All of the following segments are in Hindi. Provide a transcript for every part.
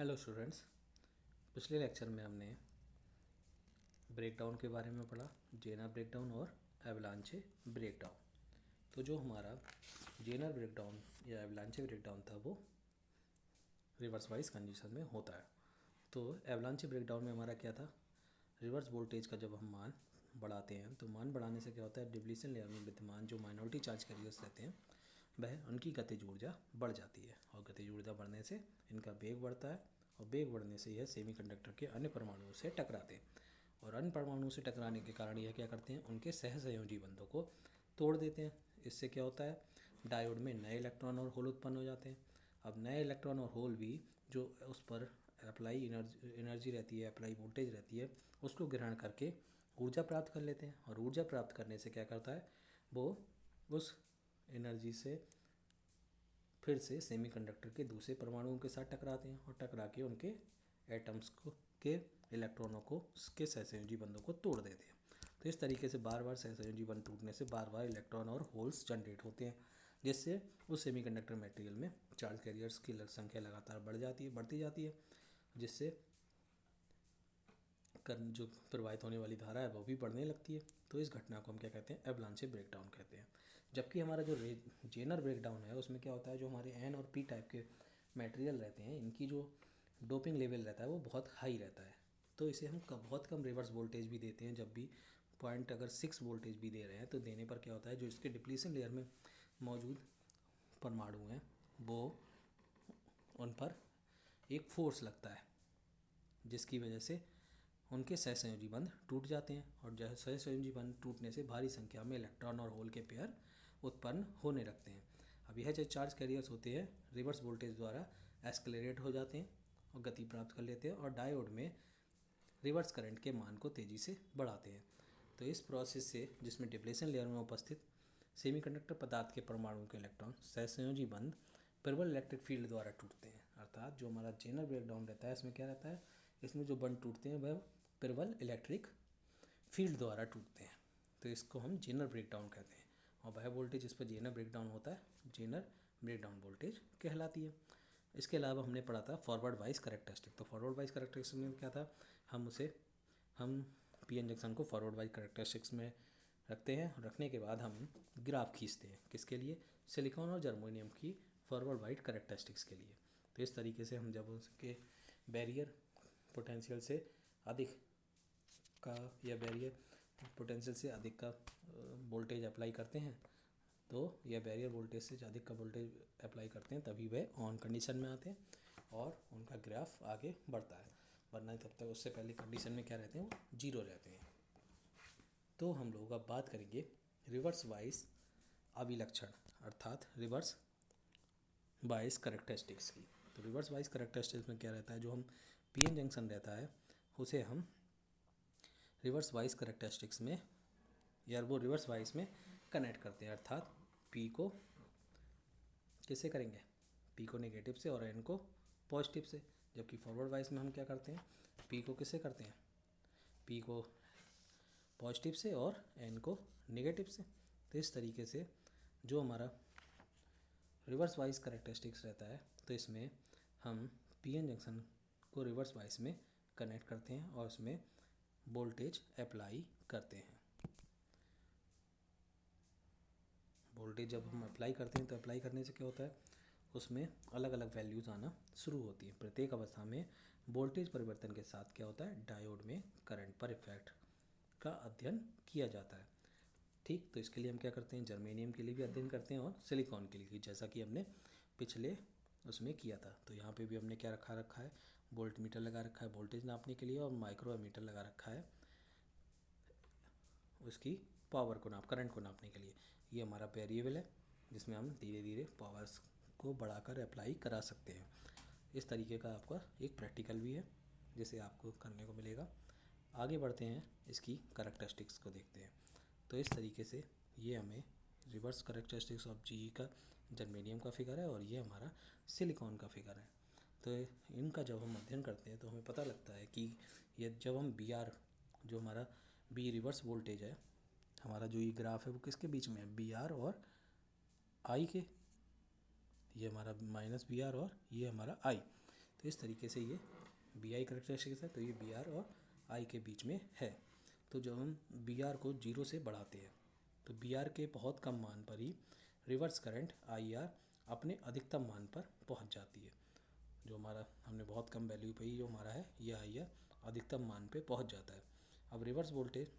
Hello students. पिछले लेक्चर में हमने ब्रेकडाउन के बारे में पढ़ा, जेनर ब्रेकडाउन और एवलांचे ब्रेकडाउन। तो जो हमारा जेनर ब्रेकडाउन या एवलांचे ब्रेकडाउन था वो रिवर्स वाइज कंडीशन में होता है। तो एवलांचे ब्रेकडाउन में हमारा क्या था, रिवर्स वोल्टेज का जब हम मान बढ़ाते हैं तो मान बढ़ाने से क्या होता है, डिप्लीशन लेयर में विद्यमान जो माइनॉरिटी चार्ज कैरियर्स रहते हैं वह उनकी गतिज ऊर्जा बढ़ जाती है, और गतिज ऊर्जा बढ़ने से इनका वेग बढ़ता है, और वेग बढ़ने से यह सेमीकंडक्टर के अन्य परमाणुओं से टकराते हैं, और अन्य परमाणुओं से टकराने के कारण यह क्या करते हैं, उनके सहसंयोजी बंधों को तोड़ देते हैं। इससे क्या होता है, डायोड में नए इलेक्ट्रॉन और होल उत्पन्न हो जाते हैं। अब नए इलेक्ट्रॉन और होल भी जो उस पर अप्लाई एनर्जी रहती है, अप्लाई वोल्टेज रहती है, उसको ग्रहण करके ऊर्जा प्राप्त कर लेते हैं, और ऊर्जा प्राप्त करने से क्या करता है, वो उस एनर्जी से फिर से सेमीकंडक्टर के दूसरे परमाणुओं के साथ टकराते हैं, और टकरा के उनके एटम्स को के इलेक्ट्रॉनों को के सहसंयोजी बंधों को तोड़ देते हैं। तो इस तरीके से बार बार सहसंयोजी बंध टूटने से बार बार इलेक्ट्रॉन और होल्स जनरेट होते हैं, जिससे उस सेमीकंडक्टर मटेरियल में चार्ज कैरियर्स की संख्या लगातार बढ़ती जाती है, जिससे जो प्रवाहित होने वाली धारा है वो भी बढ़ने लगती है। तो इस घटना को हम क्या कहते हैं, एवलांचे ब्रेकडाउन कहते हैं। जबकि हमारा जो जेनर ब्रेकडाउन है उसमें क्या होता है, जो हमारे एन और पी टाइप के मटेरियल रहते हैं इनकी जो डोपिंग लेवल रहता है वो बहुत हाई रहता है। तो इसे हम बहुत कम रिवर्स वोल्टेज भी देते हैं। जब भी पॉइंट अगर 6 वोल्टेज भी दे रहे हैं तो देने पर क्या होता है, जो इसके डिप्लीशन लेयर में मौजूद परमाणु हैं वो उन पर एक फोर्स लगता है, जिसकी वजह से उनके सहसंयोजी बंध टूट जाते हैं, और जैसे सहसंयोजी बंध टूटने से भारी संख्या में इलेक्ट्रॉन और होल के पेयर उत्पन्न होने लगते हैं। अब यह जो चार्ज कैरियर्स होते हैं रिवर्स वोल्टेज द्वारा एस्केलेरेट हो जाते हैं और गति प्राप्त कर लेते हैं, और डायोड में रिवर्स करंट के मान को तेज़ी से बढ़ाते हैं। तो इस प्रोसेस से, जिसमें डिप्लेशन लेयर में उपस्थित सेमीकंडक्टर पदार्थ के परमाणुओं के इलेक्ट्रॉन सहसंयोजी बंध प्रबल इलेक्ट्रिक फील्ड द्वारा टूटते हैं। अर्थात जो हमारा जेनर ब्रेकडाउन रहता है इसमें क्या रहता है, इसमें जो बंध टूटते हैं वह प्रबल इलेक्ट्रिक फील्ड द्वारा टूटते हैं। तो इसको हम जेनर ब्रेकडाउन कहते हैं, और वह वोल्टेज इस पर जेनर ब्रेकडाउन होता है जेनर ब्रेकडाउन वोल्टेज कहलाती है। इसके अलावा हमने पढ़ा था फॉरवर्ड वाइज करेक्टरिस्टिक। तो फॉरवर्ड वाइज करेक्टरिस्टिक में क्या था, हम पी एन जंक्शन को फॉरवर्ड वाइज करेक्टरिस्टिक्स में रखते हैं, रखने के बाद हम ग्राफ खींचते हैं किसके लिए, सिलिकॉन और जर्मेनियम की फॉरवर्ड वाइज करेक्टरिस्टिक्स के लिए। तो इस तरीके से हम जब उसके बैरियर पोटेंशियल से अधिक का या बैरियर पोटेंशियल से अधिक का वोल्टेज अप्लाई करते हैं, तो यह बैरियर वोल्टेज से अधिक का वोल्टेज अप्लाई करते हैं तभी वह ऑन कंडीशन में आते हैं और उनका ग्राफ आगे बढ़ता है, वरना तब तक उससे पहले कंडीशन में क्या रहते हैं, वो जीरो रहते हैं। तो हम लोग अब बात करेंगे रिवर्स वाइज अभिलक्षण अर्थात रिवर्स वाइज करेक्टरिस्टिक्स की। तो रिवर्स वाइज करेक्टरिस्टिक्स में क्या रहता है, जो हम पी एन जंक्शन रहता है उसे हम रिवर्स वाइज करेक्टरिस्टिक्स में या वो रिवर्स वाइज में कनेक्ट करते हैं। अर्थात पी को किससे करेंगे, पी को नेगेटिव से और एन को पॉजिटिव से। जबकि फॉरवर्ड वाइज में हम क्या करते हैं, पी को किससे करते हैं, पी को पॉजिटिव से और एन को नेगेटिव से। तो इस तरीके से जो हमारा रिवर्स वाइज करेक्टरिस्टिक्स रहता है, तो इसमें हम पी एन जंक्शन को रिवर्स वाइज में कनेक्ट करते हैं और उसमें वोल्टेज अप्लाई करते हैं। वोल्टेज जब हम अप्लाई करते हैं तो अप्लाई करने से क्या होता है, उसमें अलग अलग वैल्यूज़ आना शुरू होती हैं। प्रत्येक अवस्था में वोल्टेज परिवर्तन के साथ क्या होता है, डायोड में करंट पर इफेक्ट का अध्ययन किया जाता है। ठीक, तो इसके लिए हम क्या करते हैं, जर्मेनियम के लिए भी अध्ययन करते हैं और सिलिकॉन के लिए, जैसा कि हमने पिछले उसमें किया था। तो यहाँ पे भी हमने क्या रखा है, वोल्ट मीटर लगा रखा है वोल्टेज नापने के लिए, और माइक्रो एमीटर लगा रखा है उसकी पावर को करंट को नापने के लिए। ये हमारा वेरिएबल है जिसमें हम धीरे धीरे पावर्स को बढ़ाकर अप्लाई करा सकते हैं। इस तरीके का आपका एक प्रैक्टिकल भी है जिसे आपको करने को मिलेगा। आगे बढ़ते हैं, इसकी करेक्टरिस्टिक्स को देखते हैं। तो इस तरीके से ये हमें रिवर्स करेक्टरिस्टिक्स ऑफ जी का जर्मेनियम का फिगर है, और ये हमारा सिलिकॉन का फिगर है। तो इनका जब हम अध्ययन करते हैं तो हमें पता लगता है कि ये जब हम बी आर, जो हमारा बी रिवर्स वोल्टेज है, हमारा जो ये ग्राफ है वो किसके बीच में है, बी आर और आई के। ये हमारा माइनस बी आर और ये हमारा आई। तो इस तरीके से ये बी आई करेक्टरिस्टिक्स है। तो ये बी आर और आई के बीच में है। तो जब हम बी आर को 0 से बढ़ाते हैं तो बी आर के बहुत कम मान पर ही रिवर्स करंट आई आर अपने अधिकतम मान पर पहुंच जाती है। जो हमारा हमने बहुत कम वैल्यू पे ही जो हमारा है यह आई आर अधिकतम मान पे पहुंच जाता है। अब रिवर्स वोल्टेज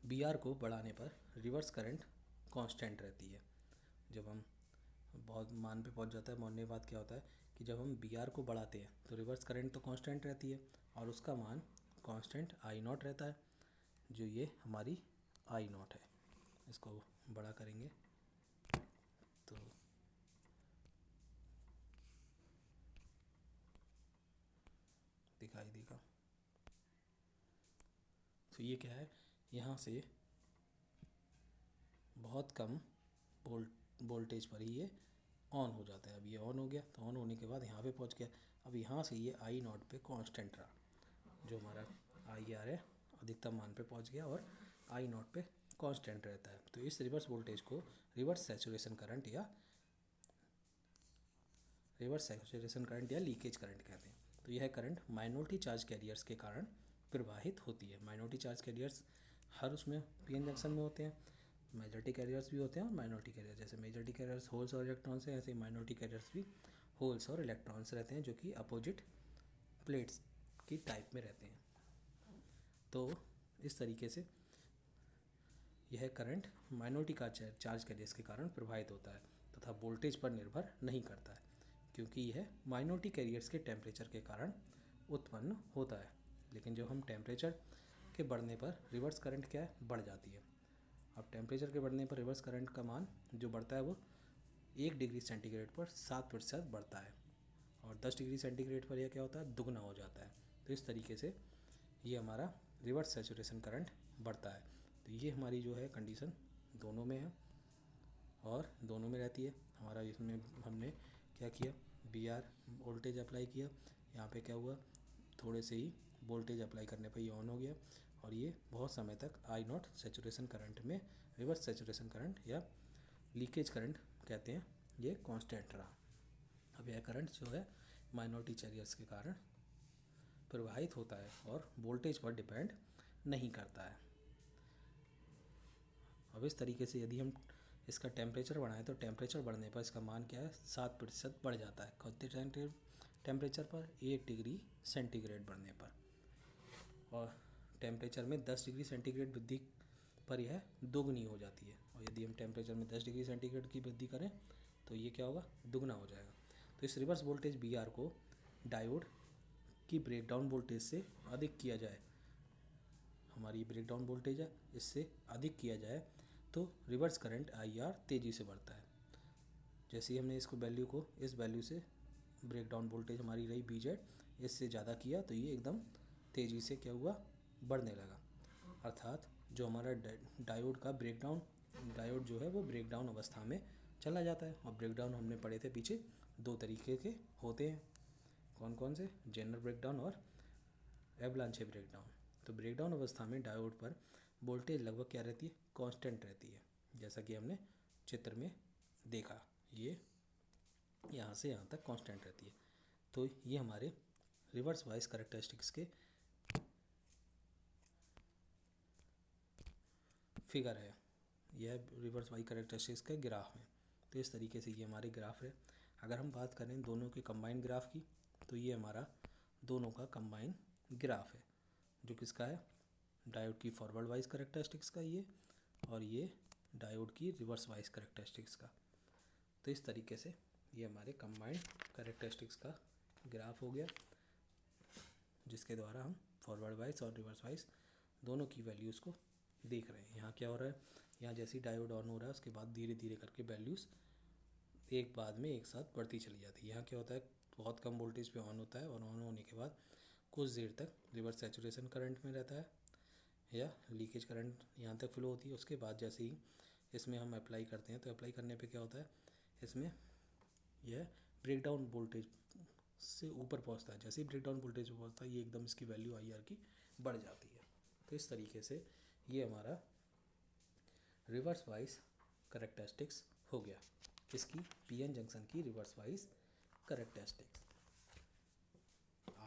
बी आर को बढ़ाने पर रिवर्स करंट कांस्टेंट रहती है। जब हम बहुत मान पे पहुंच जाता है, मरने के बाद क्या होता है कि जब हम बी आर को बढ़ाते हैं तो रिवर्स करंट तो कांस्टेंट रहती है और उसका मान कांस्टेंट आई नॉट रहता है, जो ये हमारी आई नॉट है। इसको बड़ा करेंगे तो दिखाई देगा। तो ये क्या है, यहाँ से बहुत कम वोल्टेज पर ही ये ऑन हो जाता है। अब ये ऑन हो गया, तो ऑन होने के बाद यहाँ पे पहुँच गया। अब यहाँ से ये आई नॉट पे कांस्टेंट रहा, जो हमारा आई आर है अधिकतम मान पे पहुँच गया और आई नॉट पे कांस्टेंट रहता है। तो इस रिवर्स वोल्टेज को रिवर्स सैचुरेशन करंट या लीकेज करंट कहते हैं। तो यह करंट माइनॉरिटी चार्ज कैरियर्स के कारण प्रवाहित होती है। माइनॉरिटी चार्ज कैरियर्स हर उसमें पीएन जंक्शन में होते हैं। मेजॉरिटी कैरियर्स भी होते हैं और माइनॉरिटी कैरियर्स, जैसे मेजॉरिटी कैरियर्स होल्स और इलेक्ट्रॉन्स हैं, ऐसे माइनॉरिटी कैरियर्स भी होल्स और इलेक्ट्रॉन्स रहते हैं, जो कि अपोजिट प्लेट्स की टाइप में रहते हैं। तो इस तरीके से यह करंट माइनॉरिटी का चार्ज कैरियर्स के कारण प्रभावित होता है तथा वोल्टेज पर निर्भर नहीं करता है, क्योंकि यह माइनॉरिटी कैरियर्स के टेम्परेचर के कारण उत्पन्न होता है। लेकिन जब हम टेम्परेचर के बढ़ने पर रिवर्स करंट क्या है, बढ़ जाती है। अब टेम्परेचर के बढ़ने पर रिवर्स करंट का मान जो बढ़ता है वो 1 डिग्री सेंटीग्रेड पर 7% बढ़ता है और 10 डिग्री सेंटीग्रेड पर यह क्या होता है, दुगना हो जाता है। तो इस तरीके से ये हमारा रिवर्स सैचुरेशन करंट बढ़ता है। तो ये हमारी जो है कंडीशन दोनों में है और दोनों में रहती है। हमारा इसमें हमने क्या किया, बी आर वोल्टेज अप्लाई किया, यहाँ पे क्या हुआ, थोड़े से ही वोल्टेज अप्लाई करने पर ये ऑन हो गया और ये बहुत समय तक आई नॉट सैचुरेशन करंट में, रिवर्स सैचुरेशन करंट या लीकेज करंट कहते हैं, ये कांस्टेंट रहा। अब यह करंट जो है माइनॉरिटी कैरियर्स के कारण प्रवाहित होता है और वोल्टेज पर डिपेंड नहीं करता है। अब इस तरीके से यदि हम इसका टेम्परेचर बढ़ाएं तो टेम्परेचर बढ़ने पर इसका मान क्या है, 7% बढ़ जाता है। कितने टेम्परेचर पर, 1 डिग्री सेंटीग्रेड बढ़ने पर। और टेम्परेचर में 10 डिग्री सेंटीग्रेड वृद्धि पर यह दोगुनी हो जाती है। और यदि हम टेम्परेचर में 10 डिग्री सेंटीग्रेड की वृद्धि करें तो ये क्या होगा, दुगना हो जाएगा। तो इस रिवर्स वोल्टेज बी आर को डायोड की ब्रेकडाउन वोल्टेज से अधिक किया जाए, हमारी ब्रेकडाउन वोल्टेज है, इससे अधिक किया जाए तो रिवर्स करंट आई आर तेज़ी से बढ़ता है। जैसे ही हमने इसको वैल्यू को इस वैल्यू से, ब्रेकडाउन वोल्टेज हमारी रही बी जेड, इससे ज़्यादा किया तो ये एकदम तेज़ी से क्या हुआ, बढ़ने लगा। अर्थात जो हमारा डायोड का ब्रेकडाउन, डायोड जो है वो ब्रेकडाउन अवस्था में चला जाता है। और ब्रेकडाउन हमने पढ़े थे पीछे, 2 तरीके के होते हैं, कौन कौन से, जेनर ब्रेकडाउन और एवलांचे ब्रेकडाउन। तो ब्रेकडाउन अवस्था में डायोड पर वोल्टेज लगभग क्या रहती है, कांस्टेंट रहती है, जैसा कि हमने चित्र में देखा, ये यहाँ से यहाँ तक कांस्टेंट रहती है। तो ये हमारे रिवर्स वाइज कैरेक्टरिस्टिक्स के फिगर है, यह रिवर्स वाइज कैरेक्टरिस्टिक्स का ग्राफ है। तो इस तरीके से ये हमारे ग्राफ है। अगर हम बात करें दोनों के कंबाइन ग्राफ की, तो ये हमारा दोनों का कंबाइन ग्राफ है, जो किसका है, डायोड की फॉरवर्ड वाइज कैरेक्टरिस्टिक्स का ये, और ये डायोड की रिवर्स वाइज कैरेक्टरिस्टिक्स का। तो इस तरीके से ये हमारे कंबाइंड कैरेक्टरिस्टिक्स का ग्राफ हो गया, जिसके द्वारा हम फॉरवर्ड वाइज और रिवर्स वाइज दोनों की वैल्यूज़ को देख रहे हैं। यहाँ क्या हो रहा है, यहाँ जैसे डायोड ऑन हो रहा है उसके बाद धीरे धीरे करके वैल्यूज़ एक बाद में एक साथ बढ़ती चली जाती है। यहाँ क्या होता है, बहुत कम वोल्टेज पे ऑन होता है और ऑन होने के बाद कुछ देर तक रिवर्स सैचुरेशन करंट में रहता है या लीकेज करंट यहाँ तक फ्लो होती है। उसके बाद जैसे ही इसमें हम अप्लाई करते हैं तो अप्लाई करने पे क्या होता है, इसमें यह ब्रेकडाउन वोल्टेज से ऊपर पहुँचता है। जैसे ही ब्रेकडाउन वोल्टेज पर पहुँचता है ये एकदम इसकी वैल्यू आई आर की बढ़ जाती है। तो इस तरीके से ये हमारा रिवर्स वाइज कैरेक्टरिस्टिक्स हो गया, किसकी, पीएन जंक्शन की रिवर्स वाइज कैरेक्टरिस्टिक्स।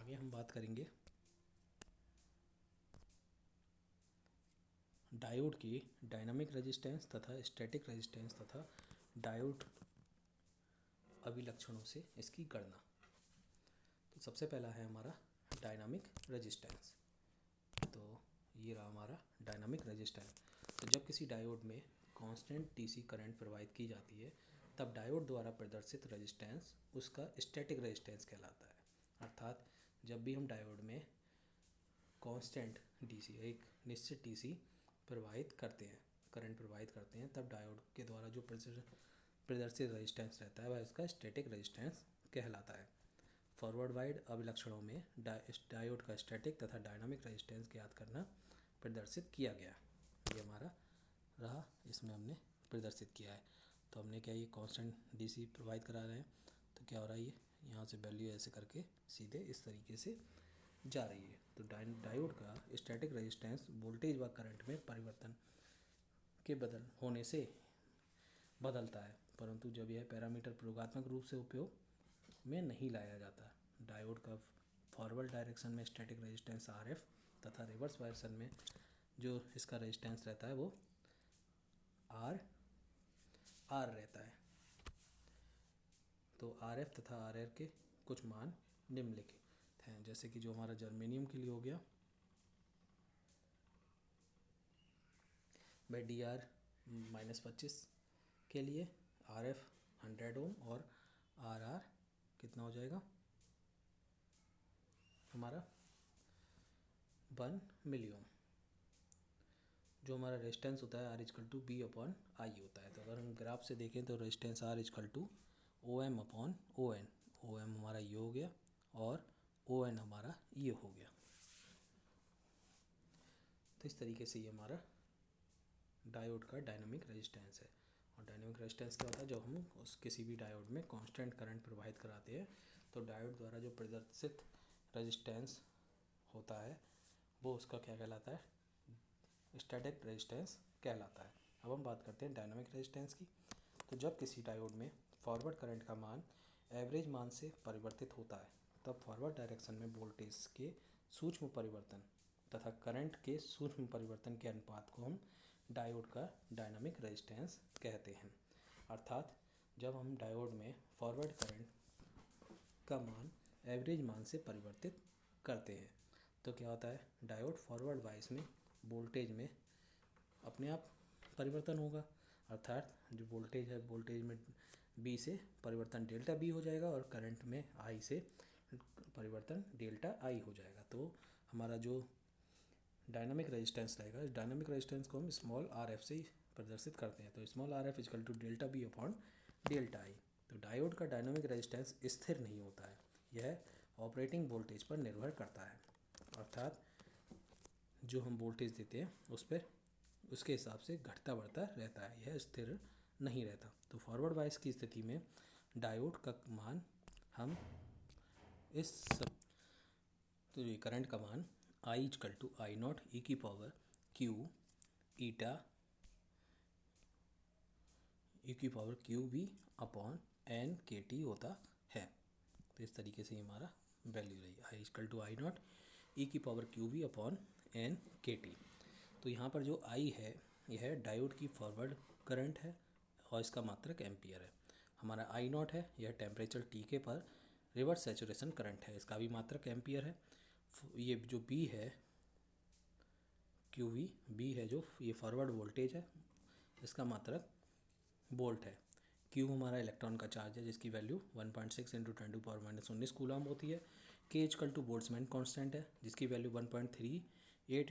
आगे हम बात करेंगे डायोड की डायनामिक रेजिस्टेंस तथा स्टैटिक रेजिस्टेंस तथा डायोड अभिलक्षणों से इसकी गणना। तो सबसे पहला है हमारा डायनामिक रेजिस्टेंस। तो ये रहा हमारा डायनामिक रेजिस्टेंस। तो जब किसी डायोड में कांस्टेंट डीसी करंट प्रवाहित की जाती है तब डायोड द्वारा प्रदर्शित रेजिस्टेंस उसका स्टैटिक रेजिस्टेंस कहलाता है। अर्थात जब भी हम डायोड में कांस्टेंट डीसी, एक निश्चित डीसी प्रवाहित करते हैं, करंट प्रवाहित करते हैं, तब डायोड के द्वारा जो प्रदर्शित रेजिस्टेंस रहता है वह इसका स्टैटिक रेजिस्टेंस कहलाता है। फॉरवर्ड वाइड अभिलक्षणों में डायोड का स्टैटिक तथा डायनामिक रेजिस्टेंस ज्ञात करना प्रदर्शित किया गया। ये हमारा रहा, इसमें हमने प्रदर्शित किया है। तो हमने क्या, ये कांस्टेंट डीसी प्रोवाइड करा रहे हैं, तो क्या हो रहा है, ये यहाँ से वैल्यू ऐसे करके सीधे इस तरीके से जा रही है। तो डायोड का स्टैटिक रेजिस्टेंस वोल्टेज व करंट में परिवर्तन के बदल होने से बदलता है, परंतु जब यह पैरामीटर प्रयोगात्मक रूप से उपयोग में नहीं लाया जाता। डायोड का फॉरवर्ड डायरेक्शन में स्टैटिक रेजिस्टेंस RF तथा रिवर्स डायरेक्शन में जो इसका रेजिस्टेंस रहता है वो R रहता है। तो RF तथा RR के कुछ मान निम्नलिखित हैं, जैसे कि जो हमारा जर्मेनियम के लिए हो गया बाई DR-25 के लिए RF 100 ओम और RR कितना हो जाएगा हमारा 1 मिली ओम। जो हमारा रेजिस्टेंस होता है R=B/I होता है। तो अगर हम ग्राफ से देखें तो रेजिस्टेंस R=OM/ON। OM हमारा ये हो गया और ON हमारा ये हो गया। तो इस तरीके से ये हमारा डायोड का डायनामिक रेजिस्टेंस है। और डायनामिक रेजिस्टेंस क्या होता है, जब हम उस किसी भी डायोड में कांस्टेंट करंट प्रवाहित कराते हैं तो डायोड द्वारा जो प्रदर्शित रेजिस्टेंस होता है वो उसका क्या कहलाता है, स्टैटिक रेजिस्टेंस कहलाता है। अब हम बात करते हैं डायनामिक रेजिस्टेंस की। तो जब किसी डायोड में फॉरवर्ड करंट का मान एवरेज मान से परिवर्तित होता है तब फॉरवर्ड डायरेक्शन में वोल्टेज के सूक्ष्म परिवर्तन तथा करंट के सूक्ष्म परिवर्तन के अनुपात को हम डायोड का डायनामिक रेजिस्टेंस कहते हैं। अर्थात जब हम डायोड में फॉरवर्ड करंट का मान एवरेज मान से परिवर्तित करते हैं तो क्या होता है, डायोड फॉरवर्ड वाइस में वोल्टेज में अपने आप परिवर्तन होगा। अर्थात जो वोल्टेज है, वोल्टेज में B से परिवर्तन डेल्टा B हो जाएगा और करंट में I से परिवर्तन डेल्टा I हो जाएगा। तो हमारा जो डायनामिक रेजिस्टेंस रहेगा, इस डायनामिक रेजिस्टेंस को हम स्मॉल RF से प्रदर्शित करते हैं। तो स्मॉल RF =डेल्टा B/डेल्टा I। तो डायोड का डायनामिक रेजिस्टेंस स्थिर नहीं होता है, यह ऑपरेटिंग वोल्टेज पर निर्भर करता है। अर्थात जो हम वोल्टेज देते हैं उस पर उसके हिसाब से घटता बढ़ता रहता है, यह स्थिर नहीं रहता। तो फॉरवर्ड बायस की स्थिति में डायोड का मान हम इस सब, तो ये करंट का मान I=I0 e⁻QV/NKT होता है। तो इस तरीके से हमारा वैल्यू रही I=I0 e⁻QV/NKT। तो यहाँ पर जो I है यह डायोड की फॉरवर्ड करंट है और इसका मात्रक एम्पियर है। हमारा I0 है, यह टेम्परेचर Tk पर रिवर्स सैचुरेशन करंट है, इसका भी मात्रक एम्पियर है। ये जो B है QV, B है जो ये फॉरवर्ड वोल्टेज है, इसका मात्रक वोल्ट है। Q हमारा इलेक्ट्रॉन का चार्ज है जिसकी वैल्यू 1.6 × 10⁻⁻19 कूलम होती है। K बोल्ट्जमैन कांस्टेंट है जिसकी वैल्यू 1.38 ×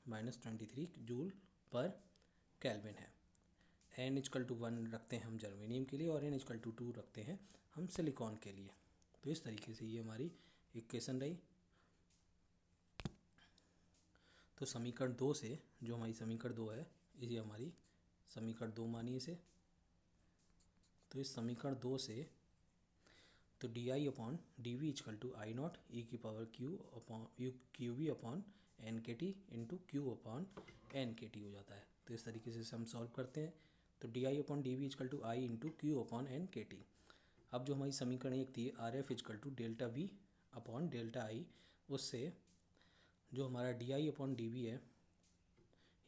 10⁻⁻23 जूल पर केल्विन है। N=1 रखते हैं हम जर्मेनियम के लिए और N=2 रखते हैं हम सिलिकॉन के लिए। तो इस तरीके से ये हमारी इक्वेशन रही। तो समीकरण 2 से, जो हमारी समीकरण 2 है, ये हमारी समीकरण 2 मानिए इसे। तो इस समीकरण 2 से तो DI/dV I0 e⁻QV/NKT × Q/NKT हो जाता है। तो इस तरीके से हम सॉल्व करते हैं। तो DI/dV I × Q/NKT। अब जो हमारी समीकरण 1 थी RF =delta V upon delta I, उससे जो हमारा D I upon D V है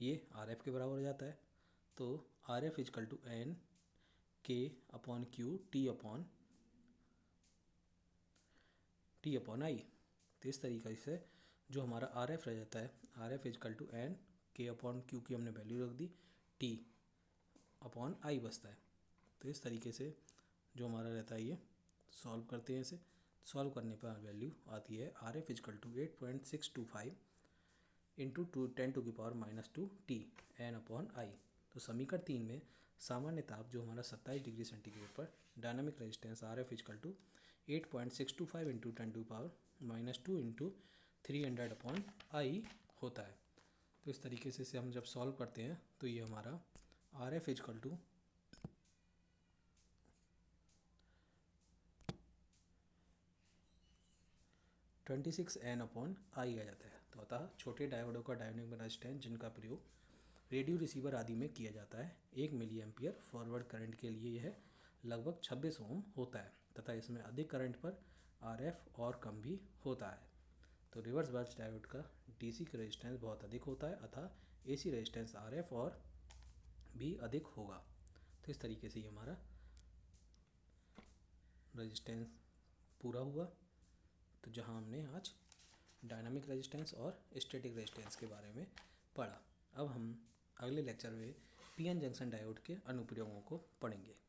ये आर एफ के बराबर हो जाता है। तो R F is equal to N K upon Q T upon I. तो इस तरीके से जो हमारा आर एफ रह जाता है, R F is equal to N K upon Q की हमने वैल्यू रख दी, टी अपॉन आई बचता है। तो इस तरीके से जो हमारा रहता है ये सॉल्व करते हैं। इसे सॉल्व करने पर वैल्यू आती है R F is equal to 8.625 into 10⁻⁻2 T N upon I. तो समीकरण 3 में सामान्य ताप जो हमारा 27 डिग्री सेंटीग्रेड पर dynamic resistance R F is equal to 8.625 into 10⁻⁻2 into 300 upon I होता है। तो इस तरीके से इसे हम जब सॉल्व करते हैं तो ये हमारा R F is equal to 26 N upon I आ जाता है। तो अतः छोटे डायोडों का डायनामिक रेजिस्टेंस जिनका प्रयोग रेडियो रिसीवर आदि में किया जाता है, 1 मिली एम्पियर फॉरवर्ड करंट के लिए यह लगभग 26 ओम होता है तथा इसमें अधिक करंट पर आर एफ और कम भी होता है। तो रिवर्स बर्स्ट डायोड का डीसी का रेजिस्टेंस बहुत अधिक होता है, अतः एसी रेजिस्टेंस आर एफ और भी अधिक होगा। तो इस तरीके से ये हमारा रेजिस्टेंस पूरा हुआ। तो जहाँ हमने आज डायनामिक रेजिस्टेंस और स्टैटिक रेजिस्टेंस के बारे में पढ़ा। अब हम अगले लेक्चर में पीएन जंक्शन डायोड के अनुप्रयोगों को पढ़ेंगे।